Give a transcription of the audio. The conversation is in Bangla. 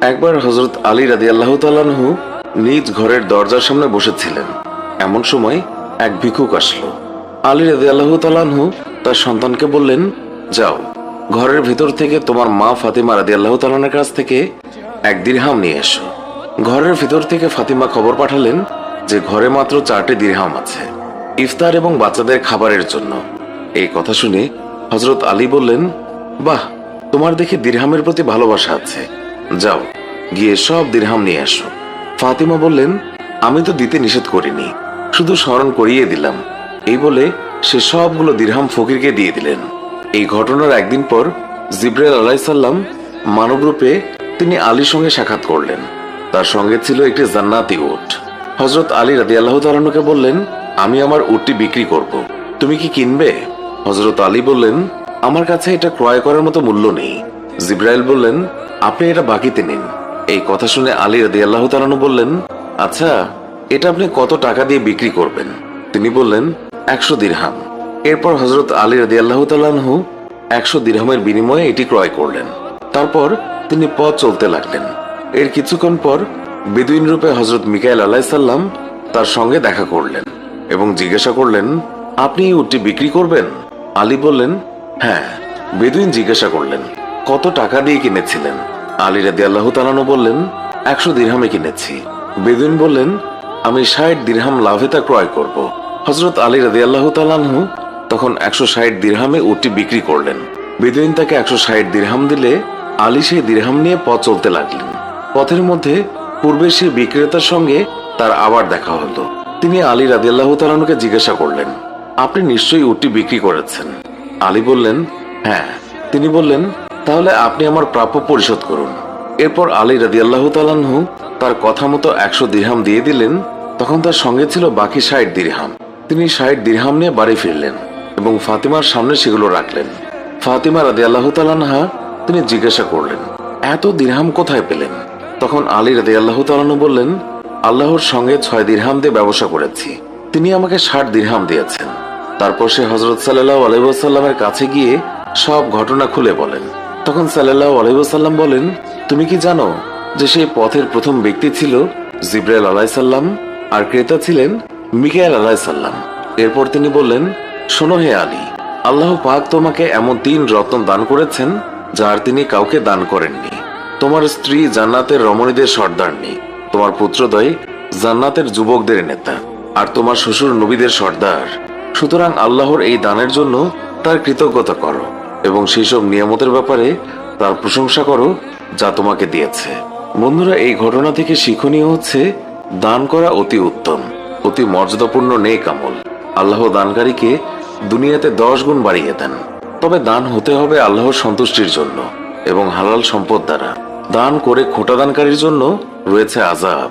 একবার হযরত আলী রাদিয়াল্লাহু তাআলা আনহু নিজ ঘরের দরজার সামনে বসেছিলেন। এমন সময় এক ভিক্ষুক আসলো। আলী রাদিয়াল্লাহু তাআলা আনহু তার সন্তানকে বললেন, যাও, ঘরের ভিতর থেকে তোমার মা ফাতিমা রাদিয়াল্লাহু তাআলার কাছ থেকে 1 দিরহাম নিয়ে এসো। ঘরের ভিতর থেকে ফাতিমা খবর পাঠালেন যে ঘরে মাত্র 4টি দিরহাম আছে, ইফতার এবং বাচ্চাদের খাবারের জন্য। এই কথা শুনে হযরত আলী বললেন, বাহ, তোমার দেখে দিরহামের প্রতি ভালোবাসা আছে, যাও গিয়ে সব দিরহাম নিয়ে আসো। ফাতিমা বললেন, আমি তো দিতে নিষেধ করিনি, শুধু স্মরণ করিয়ে দিলাম। এই বলে সে সবগুলো দিরহাম ফকিরকে দিয়ে দিলেন। এই ঘটনার একদিন পর জিবরাইল আলাইহিস সালাম মানবরূপে তিনি আলীর সঙ্গে সাক্ষাৎ করলেন। তার সঙ্গে ছিল একটি জান্নাতি উট। হযরত আলী রাদিয়াল্লাহু তাআলা আনহুকে বললেন, আমি আমার উটটি বিক্রি করব, তুমি কি কিনবে? হযরত আলী বললেন, আমার কাছে এটা ক্রয় করার মতো মূল্য নেই। জিবরাইল বললেন, আপনি এটা বাকিতে নিন। এই কথা শুনে আলী রাদিয়াল্লাহু তাআলা আনহু বললেন, আচ্ছা, এটা আপনি কত টাকা দিয়ে বিক্রি করবেন? তিনি বললেন, 100 দিরহাম। এরপর হযরত আলী রাদিয়াল্লাহু তাআলা আনহু 100 দিরহামের বিনিময়ে এটি ক্রয় করলেন। তারপর তিনি পথ চলতে লাগলেন। এর কিছুক্ষণ পর বেদুইন রূপে হযরত মিকাইল আলাইহিস সালাম তার সঙ্গে দেখা করলেন এবং জিজ্ঞাসা করলেন, আপনি এই উটটি বিক্রি করবেন? আলী বললেন, হ্যাঁ। বেদুইন জিজ্ঞাসা করলেন, কত টাকা দিয়ে কিনেছিলেন? আলী রাদিয়াল্লাহু তাআলা আনহু বললেন, 100 দিরহামে কিনেছি। বেদুইন বললেন, আমি 60 দিরহাম লাভে তা ক্রয় করব। হযরত আলী রাদিয়াল্লাহু তাআলা আনহু তখন 160 দিরহামে উটটি বিক্রি করলেন। বেদুইন তাকে 160 দিরহাম দিলে আলী সেই দিরহাম নিয়ে পথ চলতে লাগলেন। পথের মধ্যে পূর্বে সেই বিক্রেতার সঙ্গে তার আবার দেখা হলো। তিনি আলী রাদিয়াল্লাহু তাআলা আনহুকে জিজ্ঞাসা করলেন, আপনি নিশ্চয়ই উটটি বিক্রি করেছেন? আলী বললেন, হ্যাঁ। তিনি বললেন, তাহলে আপনি আমার প্রাপ্য পরিশোধ করুন। এরপর আলী রাদিয়াল্লাহু তাআলা আনহু তার কথা মতো 100 দিরহাম দিয়ে দিলেন। তখন তার সঙ্গে ছিল বাকি 60 দিরহাম। তিনি 60 দিরহাম নিয়ে বাড়ি ফিরলেন এবং ফাতিমার সামনে সেগুলো রাখলেন। ফাতিমা রাদিয়াল্লাহু তাআলা আনহা তিনি জিজ্ঞাসা করলেন, এত দিরহাম কোথায় পেলেন? তখন আলী রাদিয়াল্লাহু তাআলা আনহু বললেন, আল্লাহর সঙ্গে 6 দিরহাম দিয়ে ব্যবসা করেছি, তিনি আমাকে 60 দিরহাম দিয়েছেন। তারপর সে হযরত সাল্লাল্লাহু আলাইহি ওয়াসাল্লামের কাছে গিয়ে সব ঘটনা খুলে বলেন। তখন সাল্লাল্লাহু আলাইহি ওয়াসাল্লাম বলেন, তুমি কি জানো যে সেই পথের প্রথম ব্যক্তি ছিল জিবরাইল আলাইহিস সালাম আর ক্রেতা ছিলেন মিকাইল আলাইহিস সালাম? এরপর তিনি বললেন, শোনো হে আলী, আল্লাহ পাক তোমাকে এমন 3 রত্ন দান করেছেন যার তিনি কাউকে দান করেননি। তোমার স্ত্রী জান্নাতের রমণীদের সর্দারনি, তোমার পুত্রদ্বয় জান্নাতের যুবকদের নেতা, আর তোমার শ্বশুর নবীদের সর্দার। সুতরাং আল্লাহর এই দানের জন্য তার কৃতজ্ঞতা করো এবং সেই সব নিয়ামতের ব্যাপারে তার প্রশংসা করো যা তোমাকে দিয়েছে। বন্ধুরা, এই ঘটনা থেকে শিক্ষণীয় হচ্ছে, দান করা অতি উত্তম, অতি মর্যাদাপূর্ণ নেক আমল। আল্লাহ দানকারীকে দুনিয়াতে 10 গুণ বাড়িয়ে দেন। তবে দান হতে হবে আল্লাহর সন্তুষ্টির জন্য এবং হালাল সম্পদ দ্বারা। দান করে খোটা দানকারীর জন্য রয়েছে আযাব।